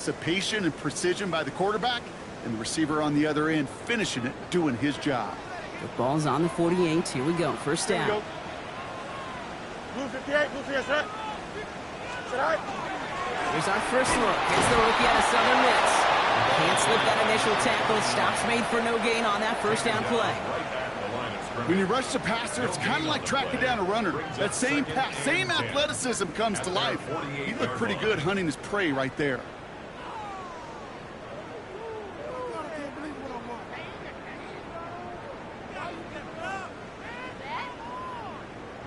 Anticipation and precision by the quarterback, and the receiver on the other end finishing it, doing his job. The ball's on the 48. Here we go. First down. Move 58, move 58, set. Set out. Here's our first look. Here's the rookie out of Southern Miss. Can't slip that initial tackle. Stops made for no gain on that first down play. When you rush the passer, it's kind of like tracking down a runner. That same pass, same athleticism comes to life. He looked pretty good hunting his prey right there.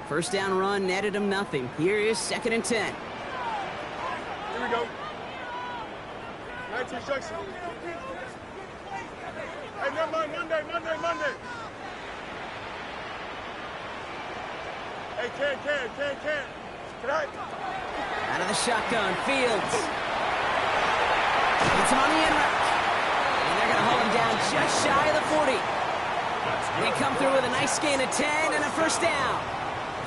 First down run netted him nothing. Here is 2nd and 10. Here we go. 19 Jackson. Hey, never mind. Monday. Hey, can. Can I? Out of the shotgun, Fields. It's him on the end route. And they're going to hold him down just shy of the 40. They come through with a nice gain of 10 and a first down.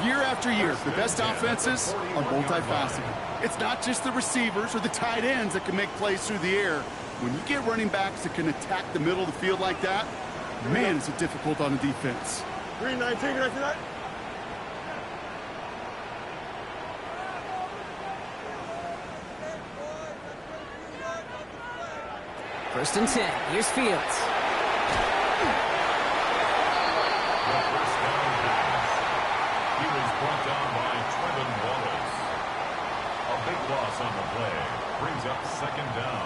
Year after year, the best offenses are multifaceted. It's not just the receivers or the tight ends that can make plays through the air. When you get running backs that can attack the middle of the field like that, man, is it difficult on the defense. 319, can I see that? First and 10. Here's Fields. Brought down by Trevin Wallace. A big loss on the play. Brings up 2nd down.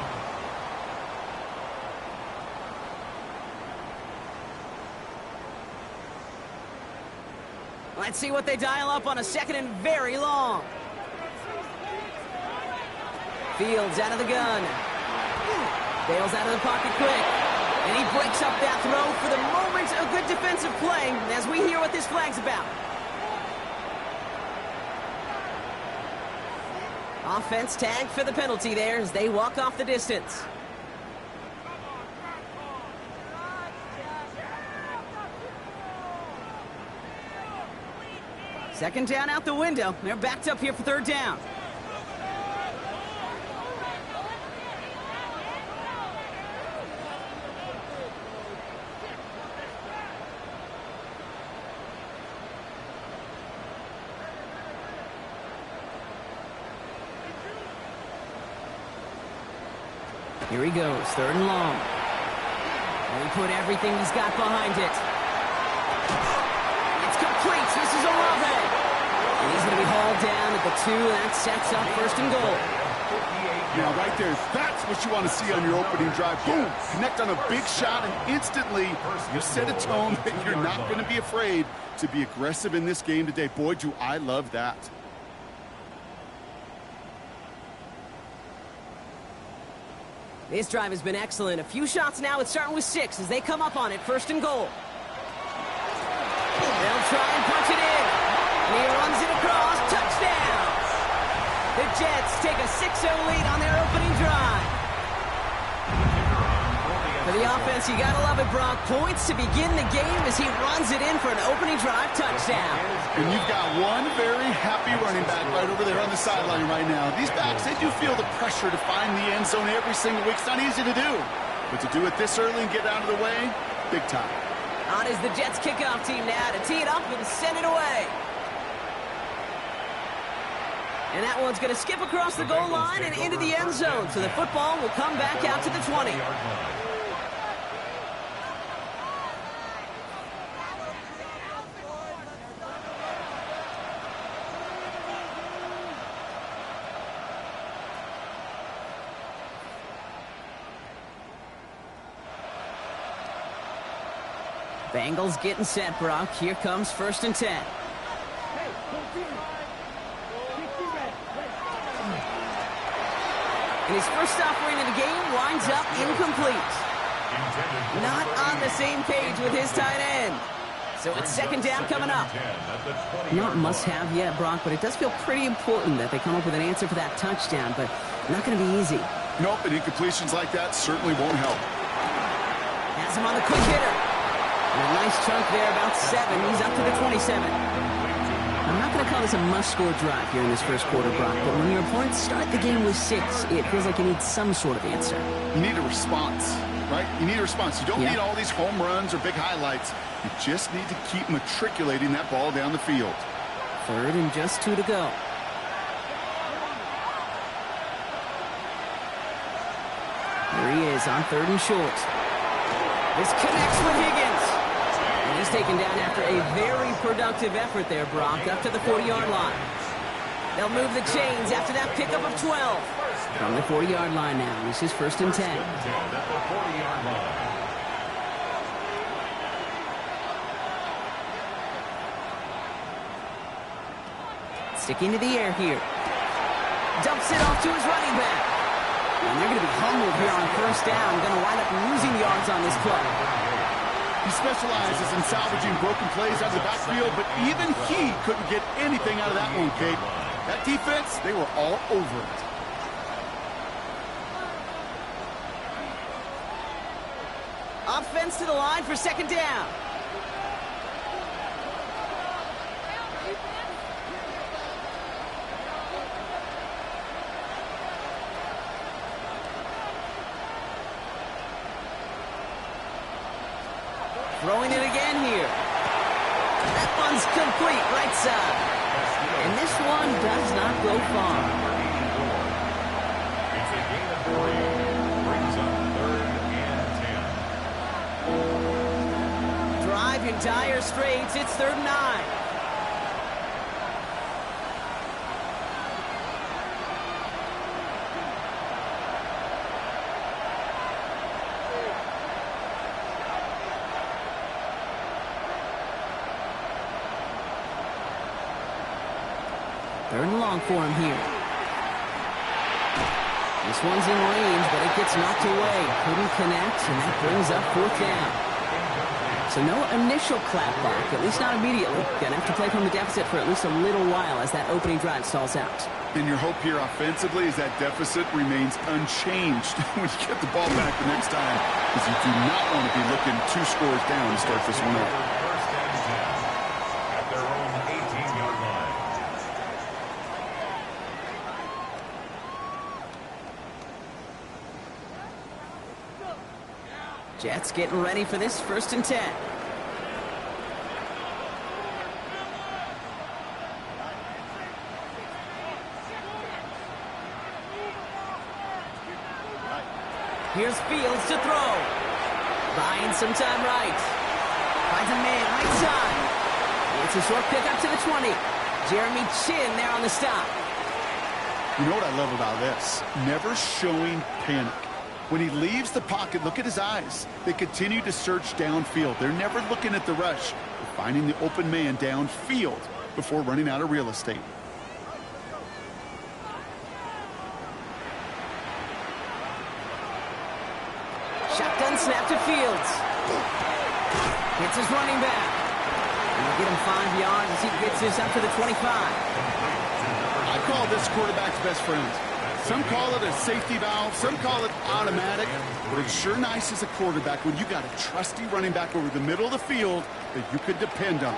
Let's see what they dial up on a 2nd and very long. Fields out of the gun. Bails out of the pocket quick. And he breaks up that throw. For the moment, a good defensive play as we hear what this flag's about. Offense tagged for the penalty there as they walk off the distance. Second down out the window. They're backed up here for 3rd down. Here he goes, 3rd and long. And he put everything he's got behind it. It's complete. This is Olave. And he's going to be hauled down at the 2, and that sets up 1st and goal. Now, right there, that's what you want to see on your opening drive. Boom! Connect on a big shot, and instantly you set a tone that you're not going to be afraid to be aggressive in this game today. Boy, do I love that. This drive has been excellent. A few shots now. It's starting with 6 as they come up on it. 1st and goal. They'll try and punch it in. And he runs it across. Touchdown! The Jets take a 6-0 lead on their opening drive. For the offense, you gotta love it, Brock. Points to begin the game as he runs it in for an opening drive touchdown. And you've got one very happy running back right over there on the sideline right now. These backs, they do feel the pressure to find the end zone every single week. It's not easy to do. But to do it this early and get out of the way, big time. On is the Jets kickoff team now to tee it up and send it away. And that one's going to skip across the goal line and into the end zone. So the football will come back out to the 20. Bengals getting set, Brock. Here comes 1st and 10. And his first offering of the game winds up incomplete. Not on the same page with his tight end. So it's 2nd down coming up. Not must-have yet, Brock, but it does feel pretty important that they come up with an answer for that touchdown, but not going to be easy. Nope, and incompletions like that certainly won't help. Has him on the quick hitter. And a nice chunk there, about 7. He's up to the 27. I'm not going going to call this a must-score drive here in this first quarter, Brock. But when your opponents start the game with 6, it feels like you need some sort of answer. You need a response, right? You need a response. You don't Yeah. need all these home runs or big highlights. You just need to keep matriculating that ball down the field. 3rd and just 2 to go. Here he is on 3rd and short. This connects with Higgins. And he's taken down after a very productive effort there, Brock, up to the 40-yard line. They'll move the chains after that pickup of 12. From the 40-yard line now, this is 1st and 10. At the 40-yard line. Sticking to the air here. Dumps it off to his running back. And they're going to be humbled here on 1st down. Going to wind up losing yards on this play. He specializes in salvaging broken plays out of the backfield, but even he couldn't get anything out of that one, Kate. That defense, they were all over it. Offense to the line for 2nd down. Throwing it again here. That one's complete, right side. And this one does not go far. It's a gain of 3. Brings up 3rd and 10. Drive in dire straits. It's 3rd and 9. Third and long for him here. This one's in range, but it gets knocked away. Couldn't connect, and that brings up 4th down. So no initial clapback, at least not immediately. Gonna have to play from the deficit for at least a little while as that opening drive stalls out. And your hope here offensively is that deficit remains unchanged when you get the ball back the next time, because you do not want to be looking 2 scores down to start this one out. 1st and 10. At their own 18-yard line. Jets getting ready for this 1st and 10. Here's Fields to throw. Buying some time right. Finds a man right side. It's a short pick up to the 20. Jeremy Chin there on the stop. You know what I love about this? Never showing panic. When he leaves the pocket, look at his eyes. They continue to search downfield. They're never looking at the rush. They're finding the open man downfield before running out of real estate. Shotgun snap to Fields. Hits his running back. And they'll get him 5 yards as he gets this up to the 25. I call this quarterback's best friend. Some call it a safety valve, some call it automatic, but it's sure nice as a quarterback when you got a trusty running back over the middle of the field that you could depend on.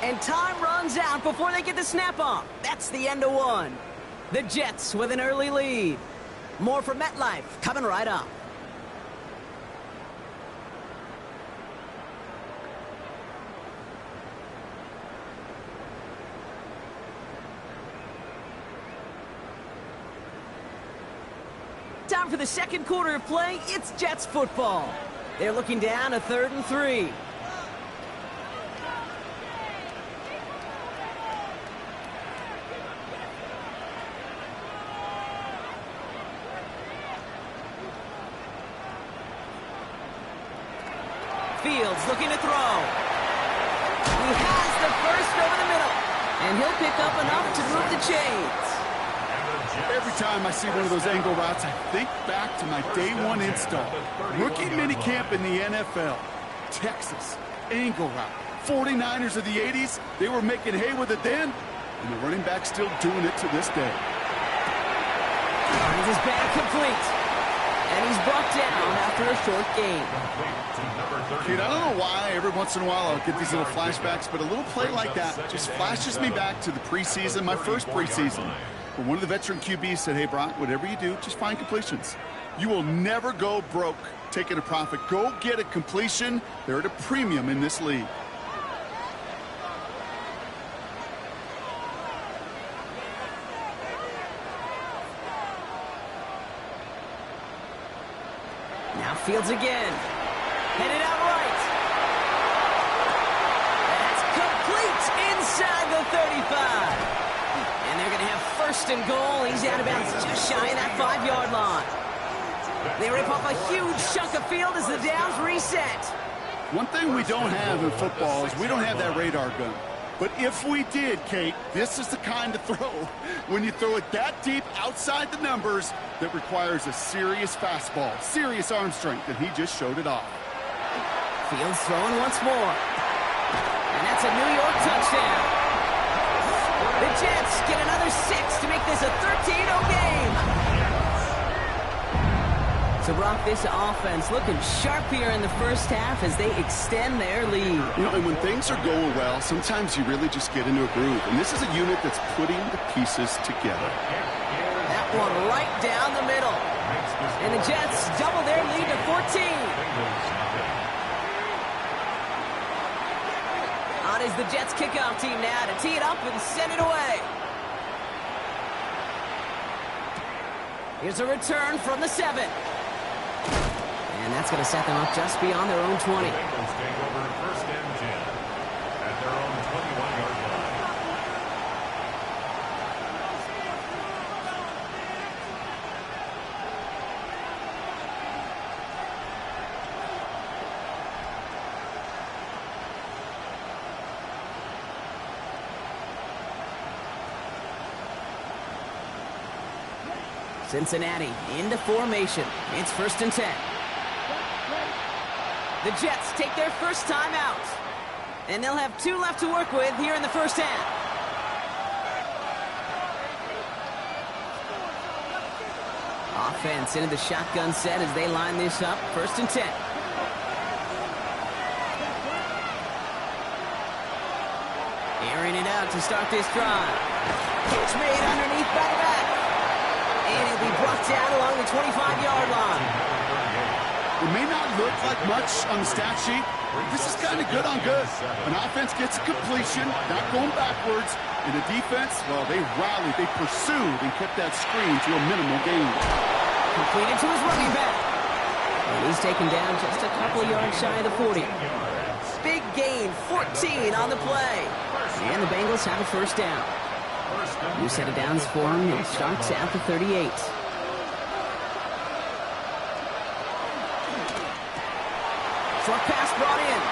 And time runs out before they get the snap off. That's the end of one. The Jets with an early lead. More from MetLife coming right up. Time for the second quarter of play. It's Jets football. They're looking down a 3rd and 3. Fields looking to throw. He has the first over the middle. And he'll pick up enough to move the chains. Every time I see one of those angle routes, I think back to my day one install. Rookie minicamp in the NFL. Texas, angle route. 49ers of the 80s, they were making hay with it then, and the running back's still doing it to this day. Finds his back complete. And he's brought down after a short gain. Dude, I don't know why every once in a while I'll get these little flashbacks, but a little play like that just flashes me back to the preseason, my first preseason, where one of the veteran QBs said, hey, Brock, whatever you do, just find completions. You will never go broke taking a profit. Go get a completion. They're at a premium in this league. Now Fields again. Headed out right. That's complete inside the 35. And they're going to have first and goal. He's out of bounds just shy of that 5-yard line. They rip off a huge chunk of field as the downs reset. One thing we don't have in football is we don't have that radar gun. But if we did, Kate, this is the kind of throw, when you throw it that deep outside the numbers, that requires a serious fastball, serious arm strength, and he just showed it off. Fields throwing once more. And that's a New York touchdown. The Jets get another 6 to make this a 13-0 game. So, Brock, this offense looking sharp here in the first half as they extend their lead. You know, and when things are going well, sometimes you really just get into a groove. And this is a unit that's putting the pieces together. That one right down the middle. And the Jets double their lead to 14. On is the Jets kickoff team now to tee it up and send it away. Here's a return from the 7. And that's going to set them up just beyond their own 20. The Bengals take over first and 10 at their own 21-yard line. Cincinnati into formation. It's first and 10. The Jets take their first time out. And they'll have 2 left to work with here in the first half. Offense into the shotgun set as they line this up. First and 10. Airing it out to start this drive. Catch made underneath by the back. And he'll be brought down along the 25-yard line. It may not look like much on the stat sheet, but this is kind of good on good. An offense gets a completion, not going backwards, and the defense, well, they rallied, they pursued, and kept that screen to a minimal gain. Completed to his running back. And he's taken down just a couple of yards shy of the 40. Big gain, 14 on the play. And the Bengals have a first down. New set of downs for him. It starts at the 38. Short pass brought in.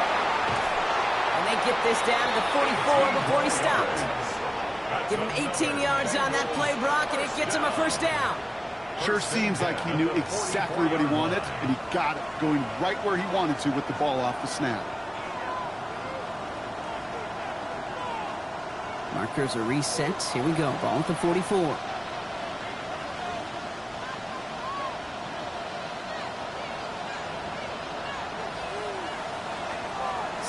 And they get this down to the 44 before he stopped. Give him 18 yards on that play, Brock, and it gets him a first down. Sure seems like he knew exactly what he wanted, and he got it, going right where he wanted to with the ball off the snap. Markers are reset. Here we go. Ball at the 44.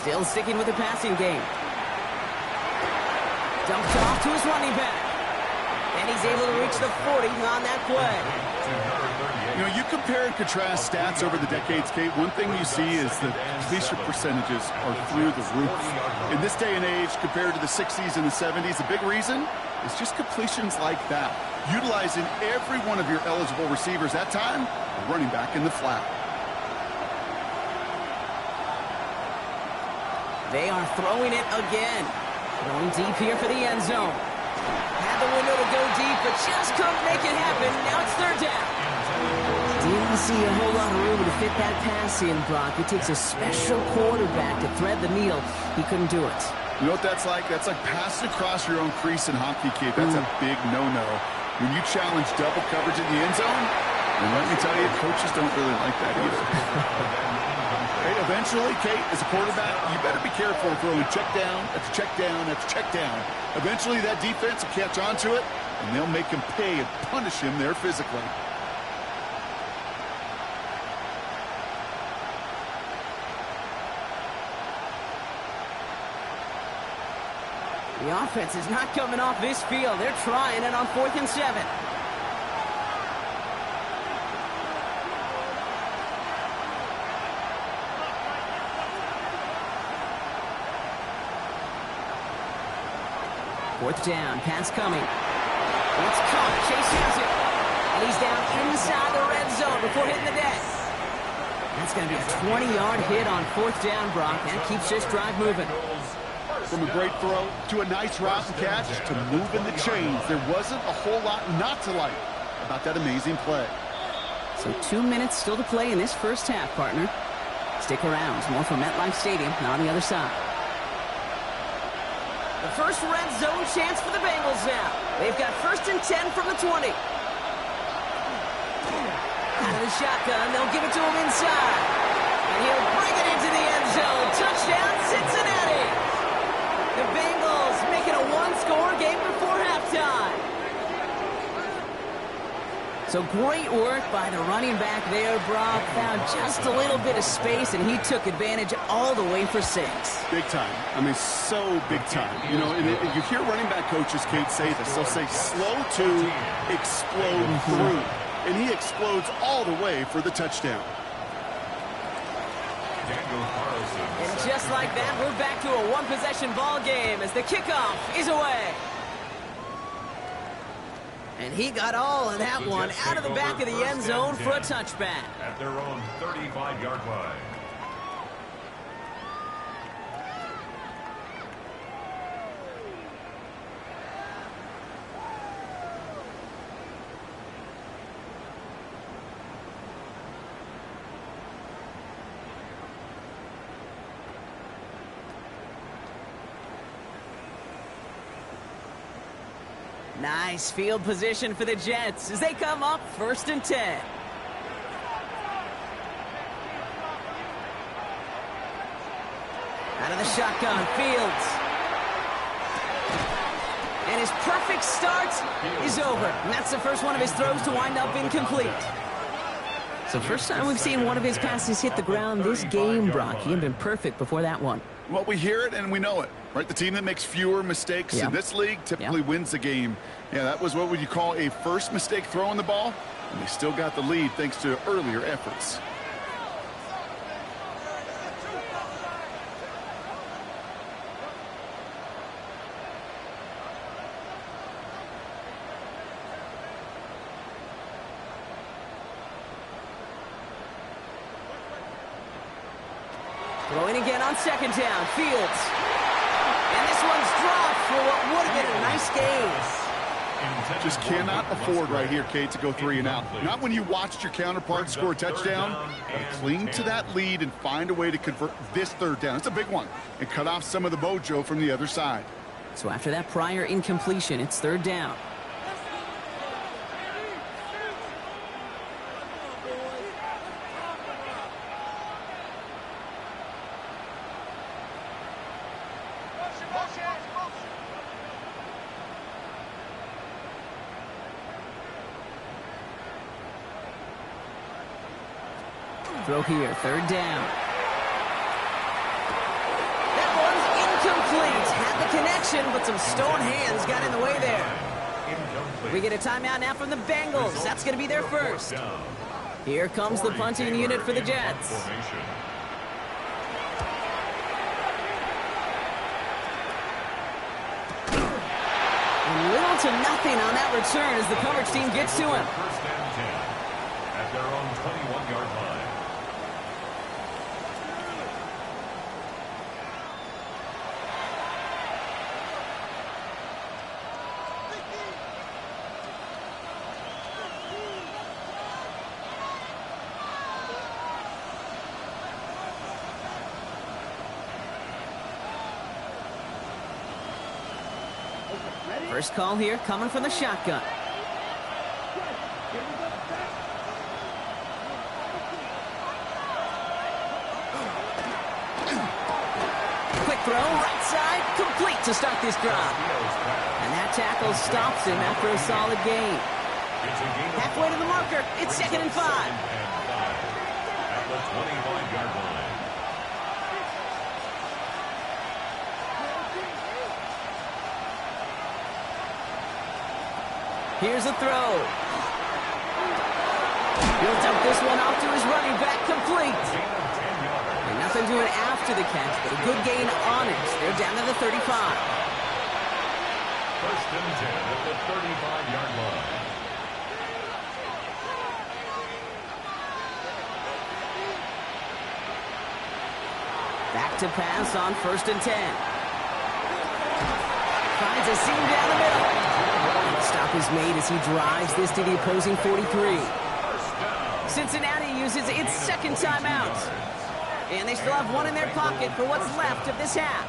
Still sticking with the passing game. Dumped off to his running back. And he's able to reach the 40 on that play. You know, you compare and contrast stats over the decades, Kate. One thing you see is that completion percentages are through the roof. In this day and age, compared to the 60s and the 70s, the big reason is just completions like that. Utilizing every one of your eligible receivers that time, running back in the flat. They are throwing it again. Going deep here for the end zone. Had the window to go deep, but just couldn't make it happen. Now it's third down. Didn't see a whole lot of room to fit that pass in, Brock. It takes a special quarterback to thread the needle. He couldn't do it. You know what that's like? That's like passing across your own crease in hockey, Kate. That's a big no-no. When you challenge double coverage in the end zone, and let me tell you, coaches don't really like that either. Hey, eventually, Kate, as a quarterback, you better be careful throwing check down after check down after check down. Eventually, that defense will catch on to it, and they'll make him pay and punish him there physically. The offense is not coming off this field. They're trying it on 4th and 7. Fourth down, pass coming. It's caught. Chase has it. And he's down inside the red zone before hitting the deck. That's going to be a 20-yard hit on 4th down, Brock. That keeps this drive moving. From a great throw to a nice route and catch to moving the chains. There wasn't a whole lot not to like about that amazing play. So 2 minutes still to play in this first half, partner. Stick around. More from MetLife Stadium on the other side. The first red zone chance for the Bengals now. They've got 1st and 10 from the 20. Out of the shotgun, they'll give it to him inside. And he'll bring it into the end zone. Touchdown, Cincinnati. The Bengals making a one-score game before halftime. So great work by the running back there, Brock. Found just a little bit of space, and he took advantage all the way for 6. Big time. I mean, so big time. You know, and you hear running back coaches, Kate, say this. They'll say slow to explode through. And he explodes all the way for the touchdown. And just like that, we're back to a one-possession ball game as the kickoff is away. And he got all of that one out of the back of the end zone for a touchback. At their own 35-yard line. Nice field position for the Jets as they come up 1st and 10. Out of the shotgun, Fields. And his perfect start is over. And that's the first one of his throws to wind up incomplete. So first time we've seen one of his passes hit the ground this game, Brock. He had been perfect before that one. Well, we hear it and we know it, right? The team that makes fewer mistakes in this league typically wins the game. Yeah, that was what would you call a first mistake throwing the ball, and they still got the lead thanks to earlier efforts. Throwing again on 2nd down, Fields. And this one's dropped for what would have been a nice game. Just cannot afford right here, Kate, to go 3 and out. Not when you watched your counterpart score a touchdown. Gotta cling to that lead and find a way to convert this 3rd down. It's a big one. And cut off some of the mojo from the other side. So after that prior incompletion, it's 3rd down. Throw here, 3rd down. That one's incomplete. Had the connection, but some stone hands got in the way there. We get a timeout now from the Bengals. That's going to be their first. Here comes the punting unit for the Jets. And little to nothing on that return as the coverage team gets to him. 1st and 10 at their own 21-yard line. First call here coming from the shotgun. throw, right side, complete to start this drive. And that tackle stops him after a solid gain. Halfway to the marker, it's 2nd and 5. At the 25-yard line. Here's a throw. He'll dump this one off to his running back, complete. And nothing doing after the catch, but a good gain on it. They're down to the 35. 1st and 10 at the 35-yard line. Back to pass on 1st and 10. Finds a seam down the middle. Stop is made as he drives this to the opposing 43. Cincinnati uses its 2nd timeout. And they still have one in their pocket for what's left of this half.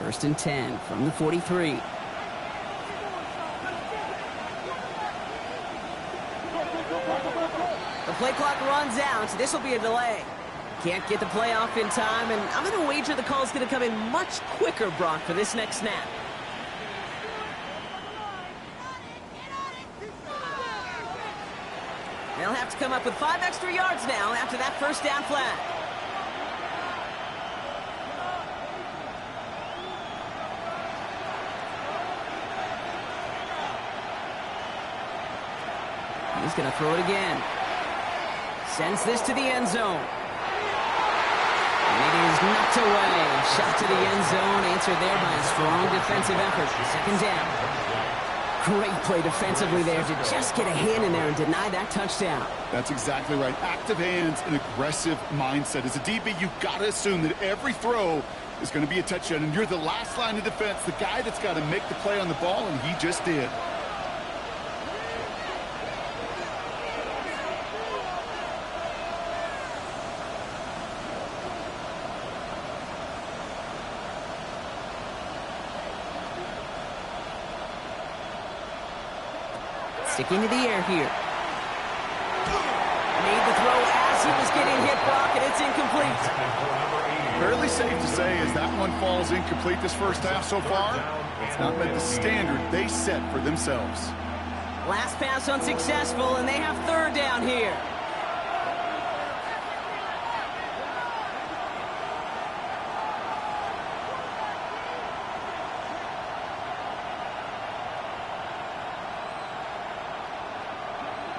First and 10 from the 43. The play clock runs out, so this will be a delay. Can't get the play off in time, and I'm going to wager the call is going to come in much quicker, Brock, for this next snap. They'll have to come up with 5 extra yards now after that 1st down flag. He's going to throw it again. Sends this to the end zone. And it is knocked away. Shot to the end zone. Answered there by a strong defensive effort. 2nd down. Great play defensively there to just get a hand in there and deny that touchdown. That's exactly right. Active hands and aggressive mindset. As a DB, you've got to assume that every throw is going to be a touchdown. And you're the last line of defense, the guy that's got to make the play on the ball, and he just did. Sticking to the air here. Made the throw as he was getting hit, Brock, and it's incomplete. Fairly safe to say as that one falls incomplete this 1st half so far, it's not met the standard they set for themselves. Last pass unsuccessful, and they have 3rd down here.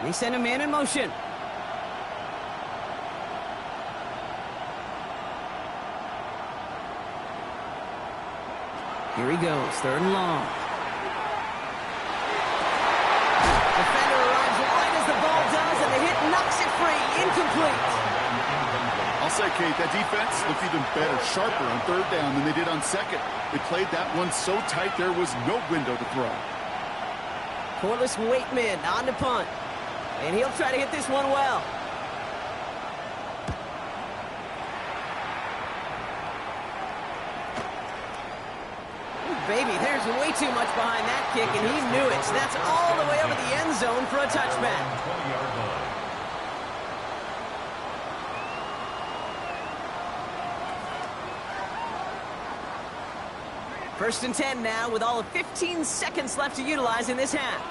They send a man in motion. Here he goes, 3rd and long. Defender arrives right as the ball does, and the hit knocks it free. Incomplete. I'll say, Kate, that defense looked even better, sharper on 3rd down than they did on 2nd. They played that one so tight there was no window to throw. Corliss Waitman on the punt. And he'll try to hit this one well. Ooh, baby, there's way too much behind that kick, and he knew it. So that's all the way over the end zone for a touchback. 20-yard line. First and 10 now with all of 15 seconds left to utilize in this half.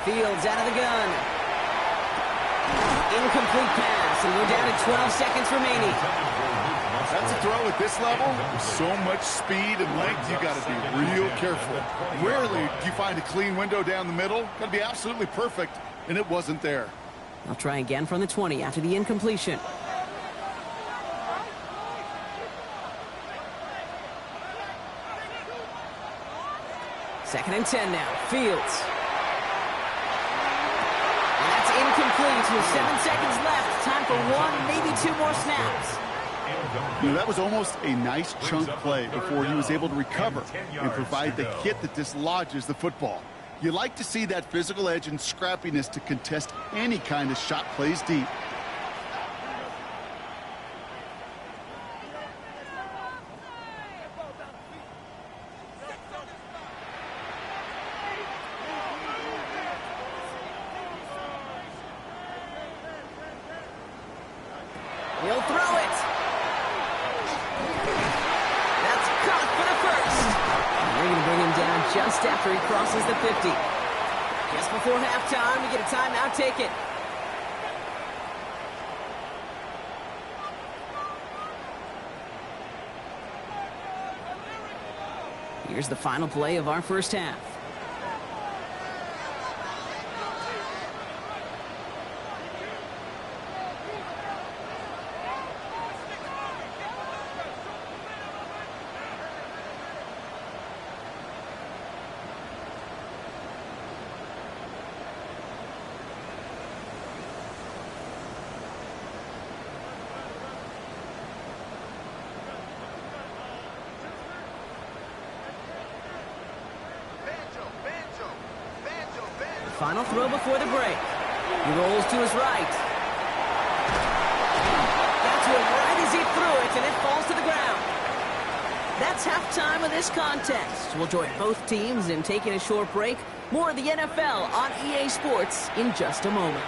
Fields out of the gun. Incomplete pass, and we're down to 12 seconds remaining. That's a throw at this level. With so much speed and length, you got to be real careful. Rarely do you find a clean window down the middle. Got to be absolutely perfect, and it wasn't there. They'll try again from the 20 after the incompletion. Second and 10 now. Fields. Incomplete with 7 seconds left. Time for 1, maybe 2 more snaps. You know, that was almost a nice chunk play before he was able to recover and provide the hit that dislodges the football. You like to see that physical edge and scrappiness to contest any kind of shot plays deep. He'll throw it. That's caught for the first. They're going to bring him down just after he crosses the 50. Just before halftime, we get a timeout. Take it. Here's the final play of our first half. Final throw before the break. He rolls to his right. That's one right as he threw it, and it falls to the ground. That's halftime of this contest. We'll join both teams in taking a short break. More of the NFL on EA Sports in just a moment.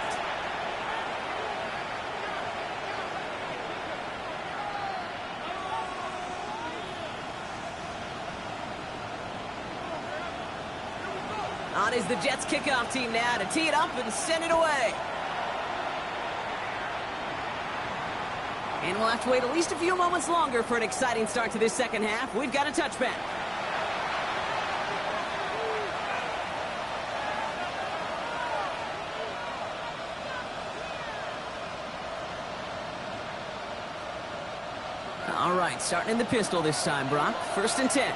On is the Jets kickoff team now to tee it up and send it away. And we'll have to wait at least a few moments longer for an exciting start to this second half. We've got a touchback. All right, starting in the pistol this time, Brock. 1st and 10.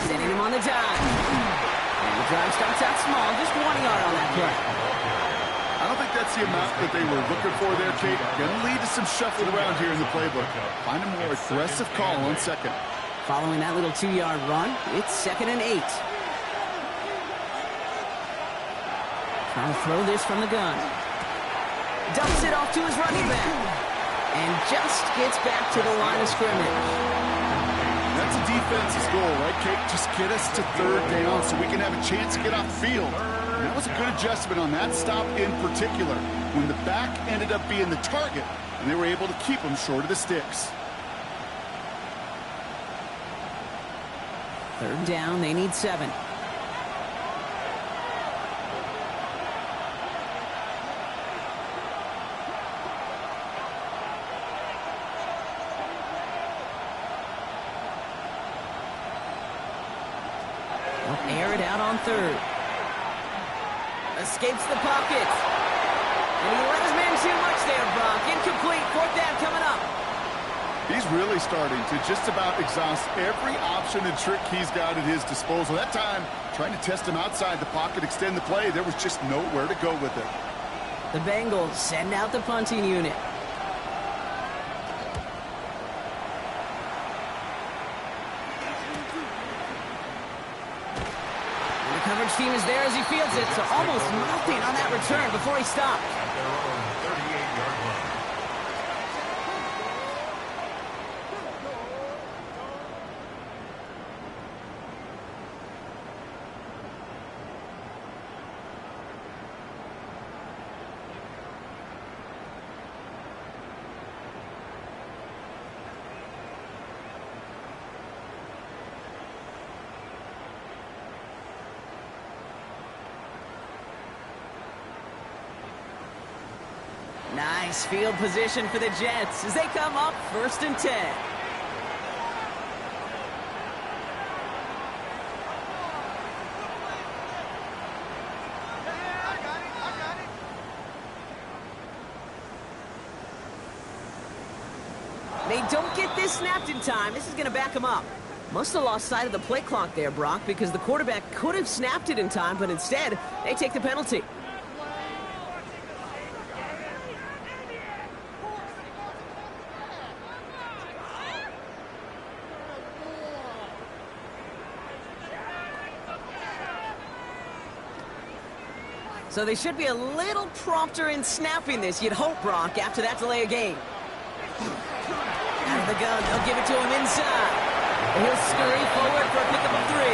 Sending him on the dive. And the drive starts out small, just 1 yard on that play. I don't think that's the amount that they were looking for there, Kate. Going to lead to some shuffling around here in the playbook. Find a more aggressive call on second. Following that little 2-yard run, it's 2nd and 8. Trying to throw this from the gun. Dumps it off to his running back. And just gets back to the line of scrimmage. That's a defense's goal, right, Kate? Just get us to 3rd down so we can have a chance to get off the field. And that was a good adjustment on that stop in particular, when the back ended up being the target, and they were able to keep him short of the sticks. 3rd down, they need 7. Air it out on 3rd. Escapes the pocket. And he let his man too much there, Brock. Incomplete. 4th down coming up. He's really starting to just about exhaust every option and trick he's got at his disposal. That time, trying to test him outside the pocket, extend the play, there was just nowhere to go with it. The Bengals send out the punting unit. Coverage team is there as he fields it, so almost nothing on that return before he stopped. At their own 38-yard line. Nice field position for the Jets as they come up 1st and 10. They don't get this snapped in time. This is going to back them up. Must have lost sight of the play clock there, Brock, because the quarterback could have snapped it in time, but instead, they take the penalty. So they should be a little prompter in snapping this, you'd hope, Brock, after that delay of game. Out of the gun, they'll give it to him inside. And he'll scurry forward for a pickup of 3.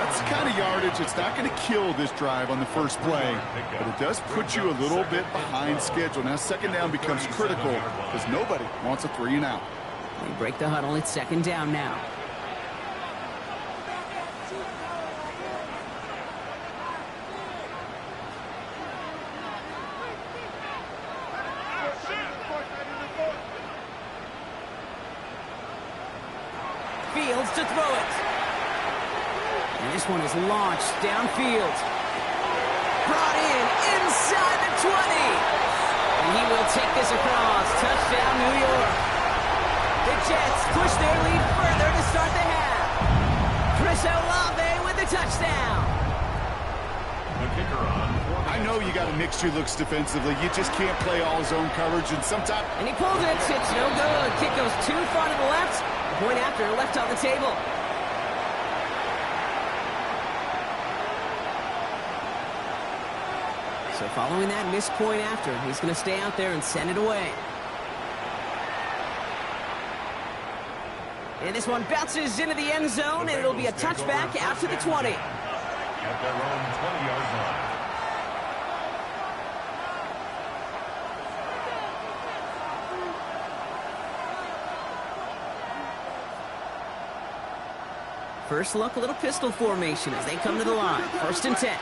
That's the kind of yardage it's not going to kill this drive on the first play, but it does put you a little bit behind schedule. Now second down becomes critical because nobody wants a 3 and out. They break the huddle. It's second down now. Fields to throw it. And this one is launched downfield. Brought in inside the 20. And he will take this across. Touchdown, New York. The Jets push their lead further to start the half. Chris Olave with the touchdown. The kicker on. I know you got to mix your looks defensively. You just can't play all zone coverage, and sometimes... And he pulled it. It's no good. Kick goes too far to the left. Point after left on the table. So following that missed point after, he's going to stay out there and send it away. And this one bounces into the end zone, and it'll be a touchback out to the 20. At their own 20-yard line. First look, a little pistol formation as they come to the line. 1st and 10.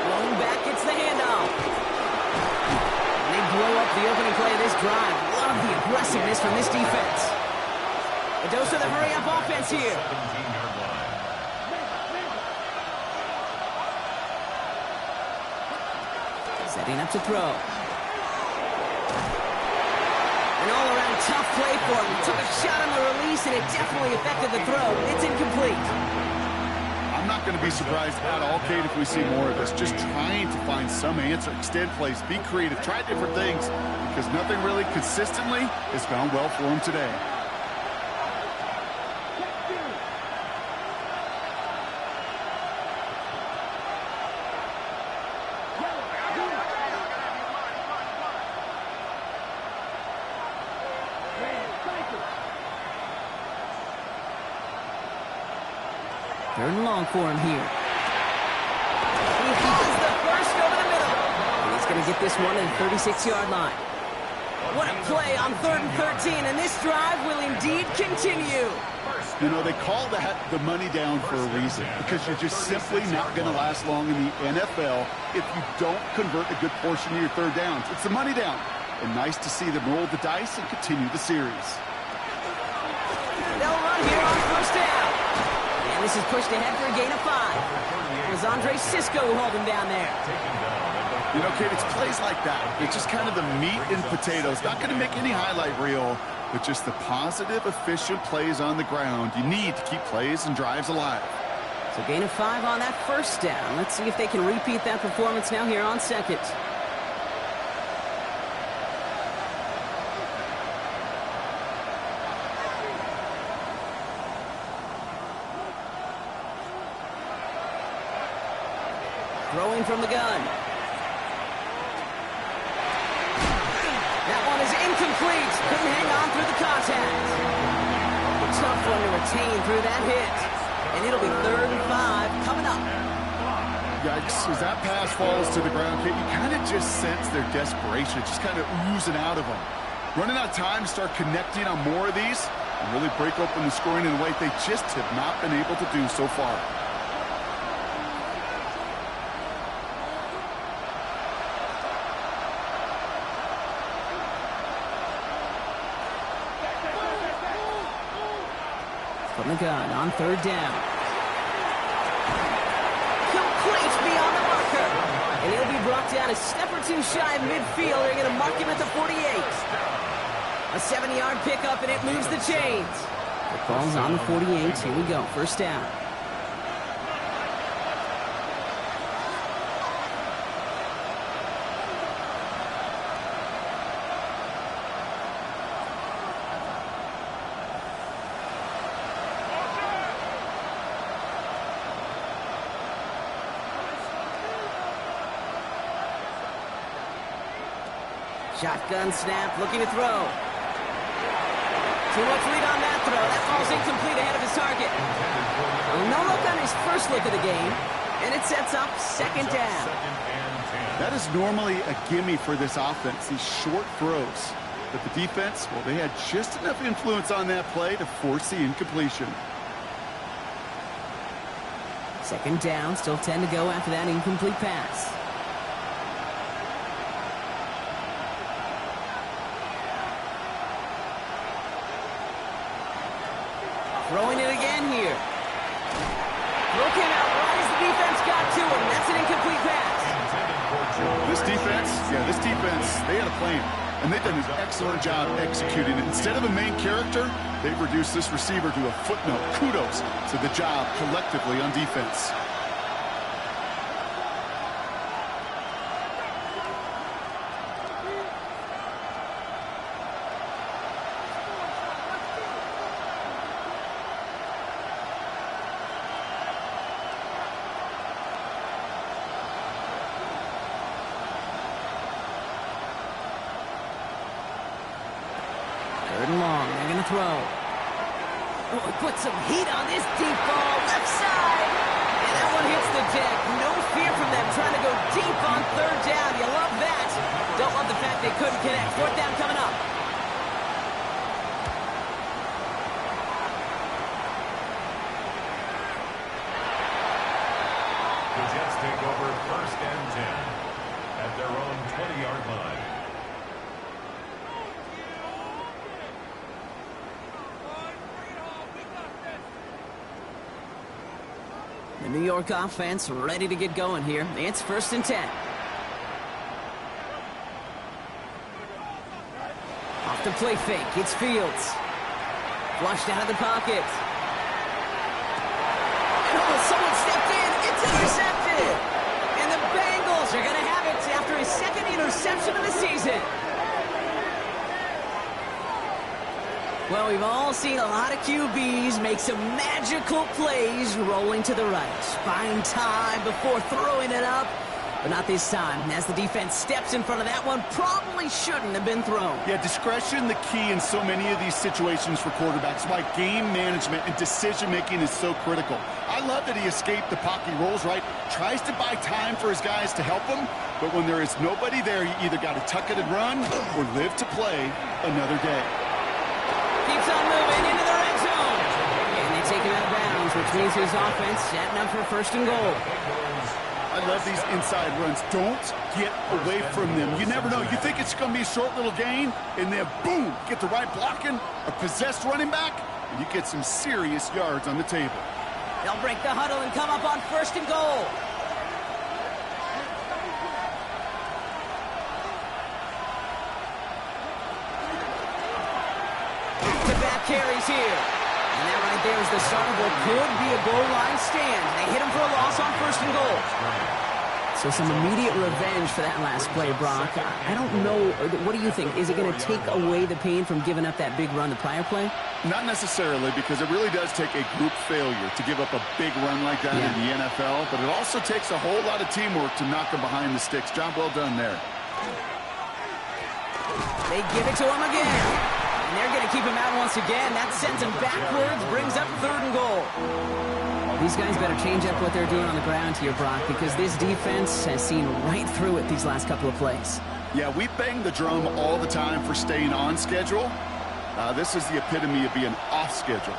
Rolling back, gets the handoff. And they blow up the opening play of this drive. Love the aggressiveness from this defense. A dose of the hurry-up offense here. 17-yard line. Setting up to throw. An all-around tough play for him. He took a shot on the release, and it definitely affected the throw. It's incomplete. I'm not going to be surprised at all, Kate, if we see more of this. Just trying to find some answer, extend plays, be creative, try different things, because nothing really consistently has gone well for him today. Third and long for him here. He has the first over the middle. And he's going to get this one at the 36-yard line. What a play on 3rd and 13, and this drive will indeed continue. You know, they call that the money down for a reason, because you're just simply not going to last long in the NFL if you don't convert a good portion of your third downs. It's the money down. And nice to see them roll the dice and continue the series. They'll run here on 1st down. And this is pushed ahead for a gain of 5. It was Andre Cisco who held him down there. You know, Kate, it's plays like that. It's just kind of the meat and potatoes. Not going to make any highlight reel, but just the positive, efficient plays on the ground. You need to keep plays and drives alive. So gain of 5 on that 1st down. Let's see if they can repeat that performance now here on 2nd. Throwing from the gun. That one is incomplete. Couldn't hang on through the contact. A tough one to retain through that hit. And it'll be 3rd and 5 coming up. Yikes. As that pass falls to the ground, Kate, you kind of just sense their desperation. Just kind of oozing out of them. Running out of time to start connecting on more of these and really break open the scoring in a way they just have not been able to do so far. From the gun on 3rd down. Complete beyond the marker. And he'll be brought down a step or two shy of midfield. They're going to mark him at the 48. A 7-yard pickup, and it moves the chains. The ball's on the 48. Here we go. 1st down. Shotgun snap, looking to throw. Too much lead on that throw. That falls incomplete ahead of his target. No look on his first look of the game, and it sets up second down. That is normally a gimme for this offense, these short throws. But the defense, well, they had just enough influence on that play to force the incompletion. Second down, still 10 to go after that incomplete pass. Throwing it again here. Looking out right as the defense got to him. That's an incomplete pass. This defense, they had a plan. And they've done an excellent job executing it. Instead of a main character, they've reduced this receiver to a footnote. Kudos to the job collectively on defense. Third and long, they're going to throw. Oh, put some heat on this deep ball, left side. And that one hits the deck. No fear from them trying to go deep on third down. You love that. Don't love the fact they couldn't connect. Fourth down coming up. The Jets take over first and 10 at their own 20-yard line. The New York offense ready to get going here. It's first and 10. Off the play fake. It's Fields. Flushed out of the pocket. Oh, someone stepped in. It's intercepted. And the Bengals are going to have it after his second interception of the season. Well, we've all seen a lot of QBs make some magical plays rolling to the right. Buying time before throwing it up. But not this time. As the defense steps in front of that one, probably shouldn't have been thrown. Yeah, discretion the key in so many of these situations for quarterbacks. Why game management and decision-making is so critical. I love that he escaped the pocket rolls, right? Tries to buy time for his guys to help him. But when there is nobody there, you either got to tuck it and run or live to play another day. Keeps on moving into the red zone. And they take him out of bounds, which means his offense setting up for first and goal. I love these inside runs. Don't get away from them. You never know. You think it's going to be a short little gain, and then boom, get the right blocking, a possessed running back, and you get some serious yards on the table. They'll break the huddle and come up on first and goal. Back-to-back carries here. And that right there is the start of what could be a goal line stand. They hit him for a loss on first and goal. So some immediate revenge for that last play, Brock. I don't know. What do you think? Is it going to take away the pain from giving up that big run the prior play? Not necessarily, because it really does take a group failure to give up a big run like that in the NFL. But it also takes a whole lot of teamwork to knock them behind the sticks. Job well done there. They give it to him again. And they're going to keep him out once again. That sends him backwards, brings up third and goal. These guys better change up what they're doing on the ground here, Brock, because this defense has seen right through it these last couple of plays. Yeah, we bang the drum all the time for staying on schedule. This is the epitome of being off schedule.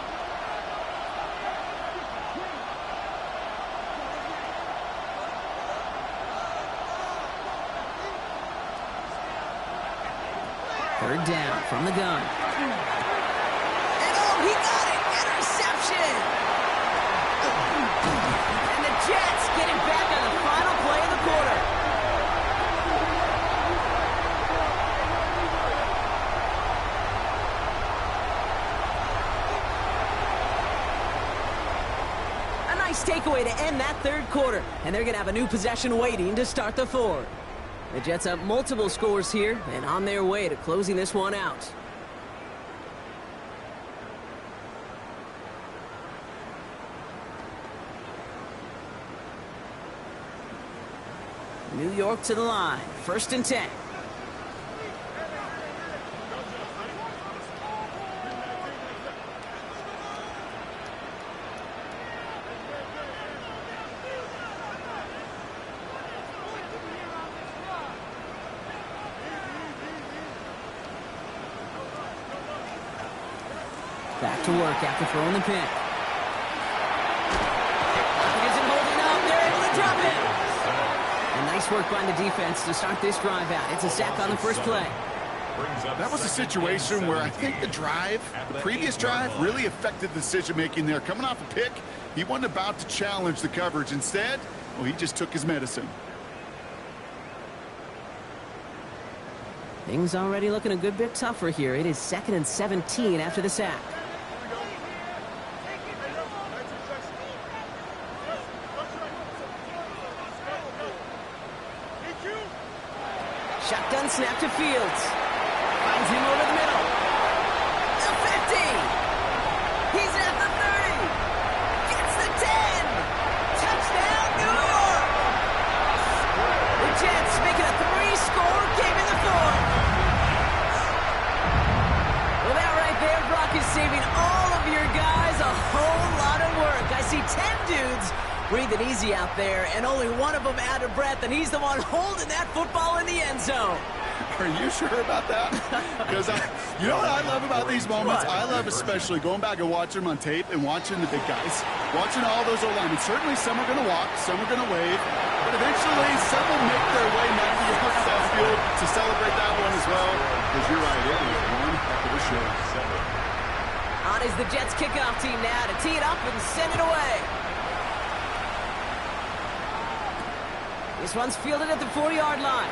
Third down from the gun. And oh, he got it! Interception! And the Jets get it back on the final play of the quarter. A nice takeaway to end that third quarter. And they're going to have a new possession waiting to start the fourth. The Jets up multiple scores here and on their way to closing this one out. New York to the line. First and 10. Back to work after throwing the pick. Isn't holding up. They're able to drop him. And nice work by the defense to start this drive out. It's a sack on the first play. That was a situation where I think the previous drive, really affected the decision-making there. Coming off a pick, he wasn't about to challenge the coverage. Instead, well, he just took his medicine. Things already looking a good bit tougher here. It is 2nd and 17 after the sack. Shotgun snap to Fields. Finds him over the middle. The 50. He's at the 30. Gets the 10. Touchdown, New York. The Jets making a 3-score game in the 4th. Well, that right there, Brock, is saving all of your guys a whole lot of work. I see 10 dudes breathing easy out there, and only one of them out of breath, and he's the one holding that football in the end zone. Are you sure about that? Because you know what I love about these moments? I love especially going back and watching them on tape and watching the big guys. Watching all those O-linemen. Certainly some are going to walk, some are going to wave, but eventually some will make their way 90 yards downfield to celebrate that one as well. Because you're right, it was one heck of a show. On is the Jets kickoff team now to tee it up and send it away. This one's fielded at the 4-yard line.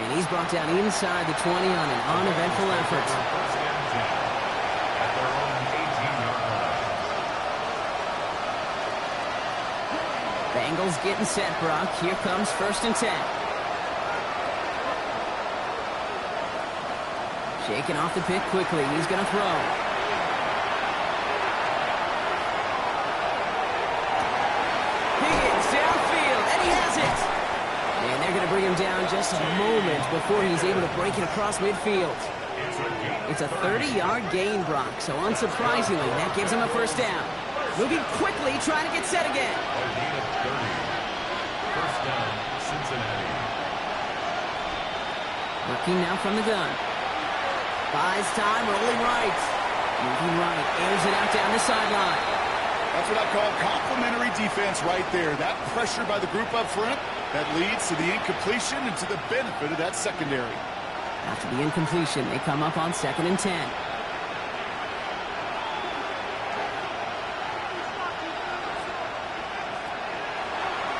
And he's brought down inside the 20 on an uneventful effort. Bengals getting set, Brock. Here comes 1st and 10. Shaking off the pick quickly. He's going to throw. Bring him down just a moment before he's able to break it across midfield. It's a 30-yard gain, Brock, so unsurprisingly, that gives him a 1st down. Moving quickly, trying to get set again. 1st down, Cincinnati. Working now from the gun. Buys time, rolling right. Moving right, airs it out down the sideline. That's what I call complimentary defense right there. That pressure by the group up front, that leads to the incompletion and to the benefit of that secondary. After the incompletion, they come up on 2nd and 10.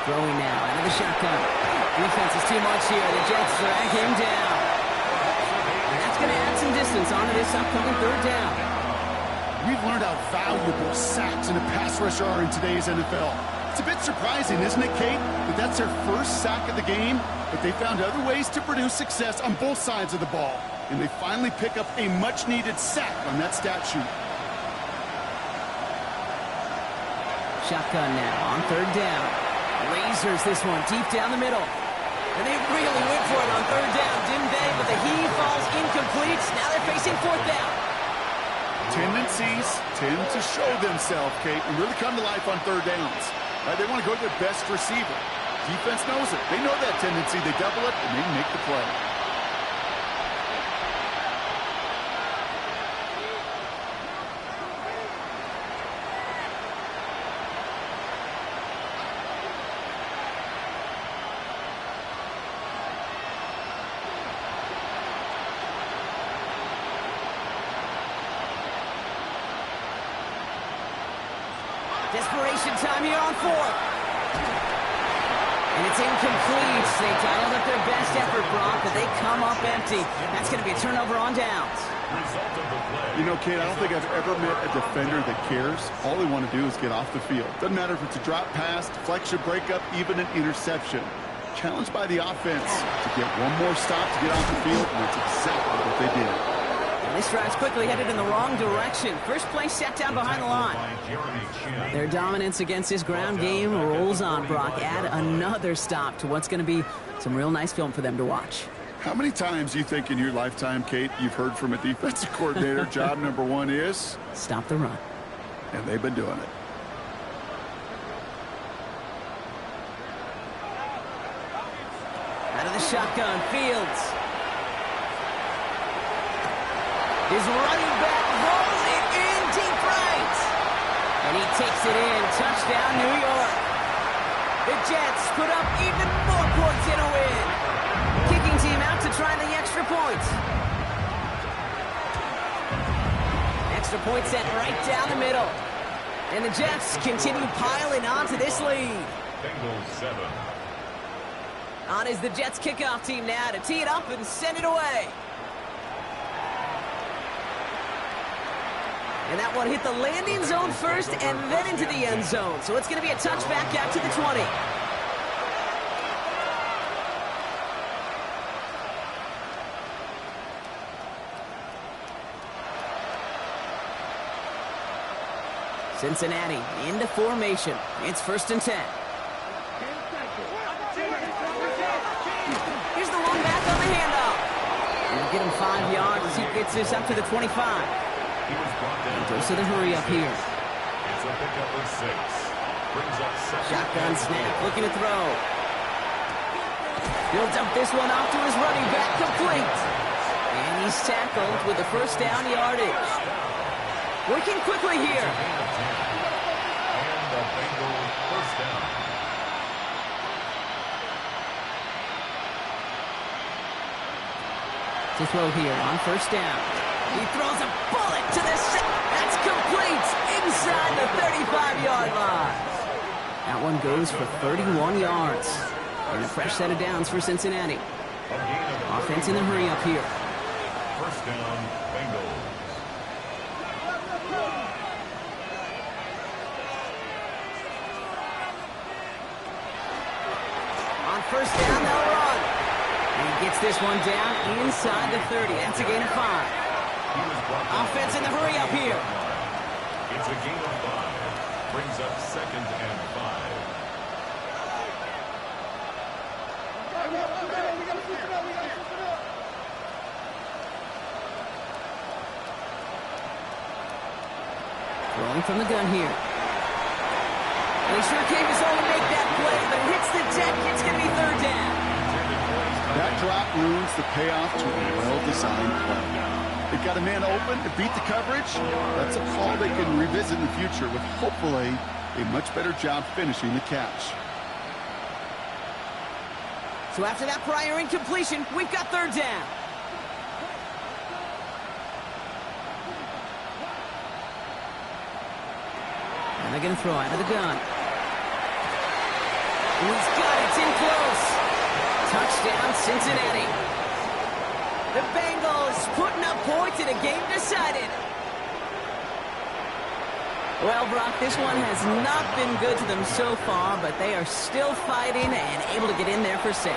Throwing now out of the shotgun. Defense is too much here. The Jets drag him down. And that's going to add some distance onto this upcoming 3rd down. We've learned how valuable sacks in a pass rush are in today's NFL. It's a bit surprising, isn't it, Kate, that that's their 1st sack of the game, but they found other ways to produce success on both sides of the ball, and they finally pick up a much-needed sack on that stat sheet. Shotgun now on 3rd down. Lasers this one deep down the middle. And they really went for it on 3rd down, didn't they? But the heave falls incomplete. Now they're facing 4th down. Tendencies tend to show themselves, Kate, and really come to life on 3rd downs. They want to go to their best receiver. Defense knows it. They know that tendency. They double it, and they make the play. Desperation time here on 4th. And it's incomplete. They dialed up their best effort, Brock, but they come up empty. That's going to be a turnover on downs. You know, Kate, I don't think I've ever met a defender that cares. All they want to do is get off the field. Doesn't matter if it's a drop pass, deflection, breakup, even an interception. Challenged by the offense to get one more stop to get off the field, and that's exactly what they did. And this drive's quickly headed in the wrong direction. First play set down behind the line. Their dominance against this ground game rolls on, Brock. Add another stop to what's going to be some real nice film for them to watch. How many times do you think in your lifetime, Kate, you've heard from a defensive coordinator, job number 1 is? Stop the run. And they've been doing it. Out of the shotgun, Fields. His running back rolls And he takes it in. Touchdown, New York. The Jets put up even more points in a win. Kicking team out to try the extra point. Extra point set right down the middle. And the Jets continue piling on to this lead. Bengals 7. On is the Jets kickoff team now to tee it up and send it away. And that one hit the landing zone first and then into the end zone. So it's going to be a touchback out to the 20. Cincinnati into formation. It's 1st and 10. Here's the one back on the handoff. He'll get him 5 yards as he gets this up to the 25. He goes to the hurry up here. It's a pickup of 6. Brings up Shotgun snap, looking to throw. He'll dump this one off to his running back, complete. And he's tackled with the first down yardage. Working quickly here. And the Bengals first down. To throw here on 1st down. He throws a bullet to the that's complete inside the 35-yard line. That one goes for 31 yards. And a fresh set of downs for Cincinnati. Offense in the hurry up here. First down, Bengals. On 1st down, they'll run. And he gets this one down inside the 30. That's a gain of 5. Offense in the hurry up here. It's a gain of 5. Brings up 2nd and 5. Throwing from the gun here. And he sure came his own to make that play, but hits the deck. It's going to be 3rd down. That drop ruins the payoff to a well-designed play. They got a man open to beat the coverage. That's a call they can revisit in the future with hopefully a much better job finishing the catch. So after that prior incompletion, we've got 3rd down. And they're going to throw out of the gun. And he's got it. It's in close. Touchdown, Cincinnati. The Bengals putting up points in a game decided. Well, Brock, this one has not been good to them so far, but they are still fighting and able to get in there for 6.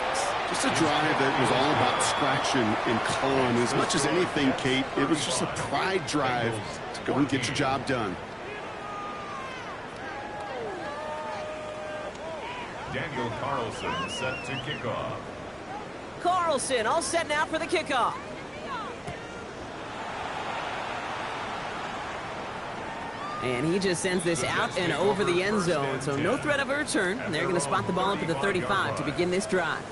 Just a drive that was all about scratching and clawing. As much as anything, Kate, it was just a pride drive to go and get your job done. Daniel Carlson set to kick off. Carlson all set now for the kickoff. And he just sends this out and over the end zone, so no threat of a return. They're going to spot the ball up at the 35 to begin this drive.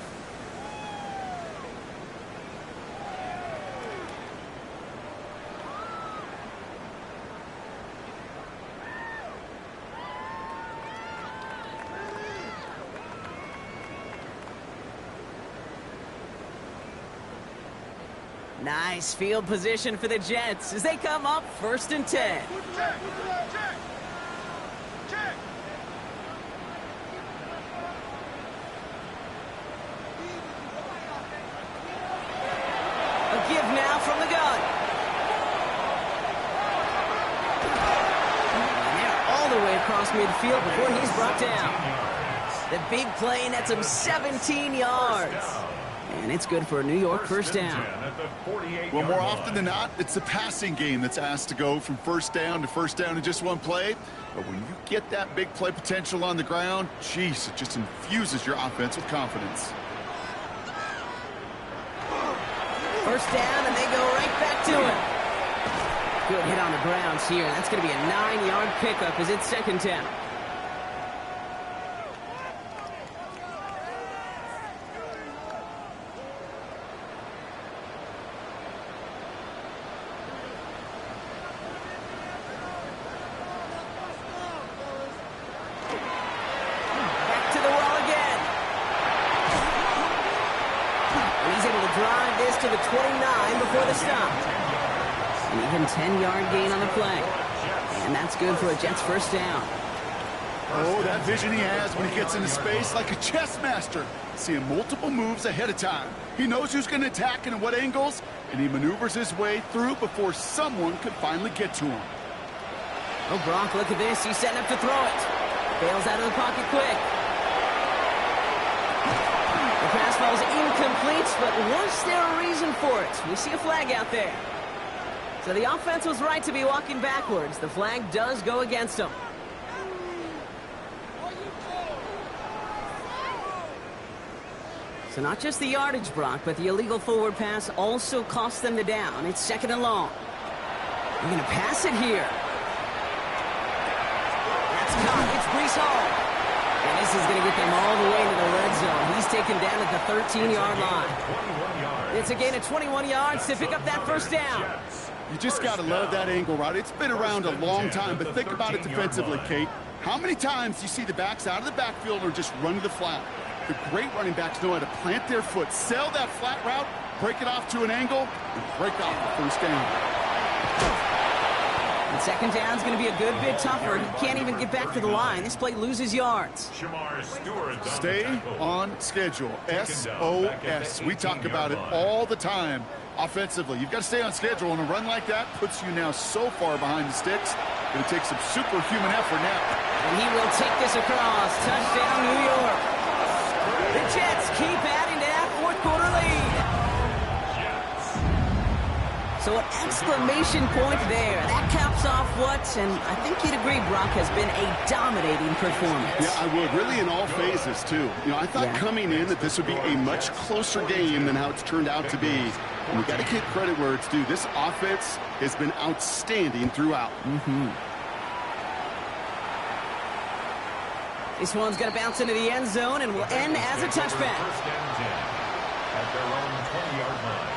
Nice field position for the Jets as they come up 1st and 10. A give now from the gun. And they're all the way across midfield before he's brought down. The big play nets him 17 yards. And it's good for a New York first down. Well, more often than not, it's the passing game that's asked to go from 1st down to 1st down in just one play. But when you get that big play potential on the ground, geez, it just infuses your offense with confidence. 1st down, and they go right back to it. Good hit on the grounds here. That's going to be a 9-yard pickup as it's 2nd down. drive this to the 29 before the stop. An even 10-yard gain on the play. And that's good for a Jets first down. Oh, that vision he has when he gets into space, like a chess master, seeing multiple moves ahead of time. He knows who's going to attack and at what angles, and he maneuvers his way through before someone could finally get to him. Oh, Brock, look at this. He's setting up to throw it. Bails out of the pocket quick. The pass falls incomplete, but was there a reason for it? We see a flag out there. So the offense was right to be walking backwards. The flag does go against them. So not just the yardage, Brock, but the illegal forward pass also cost them the down. It's 2nd and long. They're going to pass it here. That's caught. It's Breece Hall. And this is going to get them all the way to the red zone. He's taken down at the 13-yard line. It's a gain of 21 yards to pick up that first down. You just got to love that angle route. It's been around a long time, but think about it defensively, Kate. How many times do you see the backs out of the backfield or just run to the flat? The great running backs know how to plant their foot, sell that flat route, break it off to an angle, and break off the first down. And 2nd down is going to be a good bit tougher. He can't even get back to the line. This play loses yards. Stay on schedule. SOS. We talk about it all the time. Offensively, you've got to stay on schedule, and a run like that puts you now so far behind the sticks. Going to take some superhuman effort now. And he will take this across. Touchdown, New York. The Jets keep adding to that fourth-quarter lead. So an exclamation point there. That caps off what, and I think you'd agree, Brock, has been a dominating performance. Yeah, I would. Really in all phases, too. You know, I thought coming in that this would be a much closer game than how it's turned out to be. And we got to give credit where it's due. This offense has been outstanding throughout. This one's going to bounce into the end zone and will end as a touchback. First and 10 at their own 20-yard line.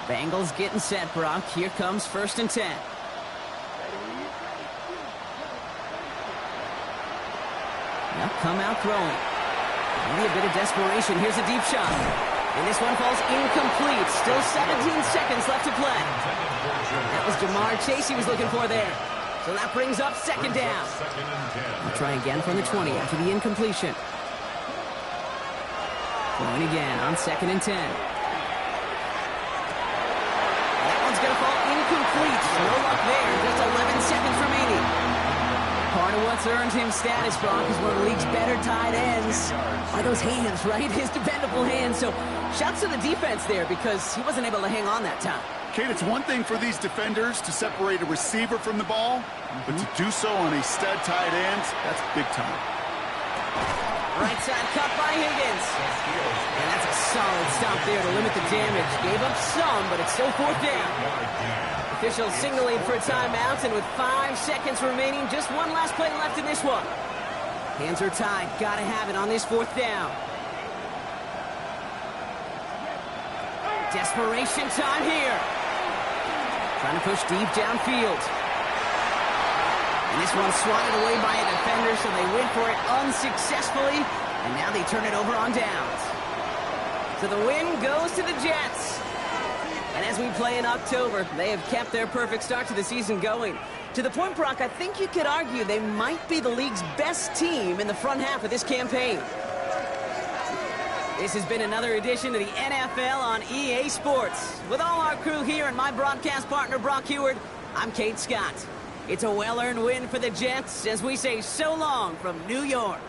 Bengals getting set, Brock. Here comes 1st and 10. Now come out throwing. Maybe a bit of desperation. Here's a deep shot. And this one falls incomplete. Still 17 seconds left to play. That was Jamar Chase he was looking for there. So that brings up 2nd down. I'll try again from the 20 after the incompletion. Throwing again on 2nd and 10. That one's going to fall incomplete. No luck there. Just 11 seconds remaining. Part of what's earned him status, Brock, is one of the league's better tight ends. Are those hands, right? His dependable hands. So shouts to the defense there because he wasn't able to hang on that time. Kate, it's one thing for these defenders to separate a receiver from the ball, but to do so on a stud tight end, that's big time. Right side cut by Higgins. And that's a solid stop there to limit the damage. Gave up some, but it's still 4th down. Officials signaling for a timeout, and with 5 seconds remaining, just one last play left in this one. Hands are tied. Got to have it on this 4th down. Desperation time here. Trying to push deep downfield. And this one swatted away by a defender, so they went for it unsuccessfully, and now they turn it over on downs. So the win goes to the Jets. And as we play in October, they have kept their perfect start to the season going. To the point, Brock, I think you could argue they might be the league's best team in the front half of this campaign. This has been another edition of the NFL on EA Sports. With all our crew here and my broadcast partner, Brock Huard, I'm Kate Scott. It's a well-earned win for the Jets as we say so long from New York.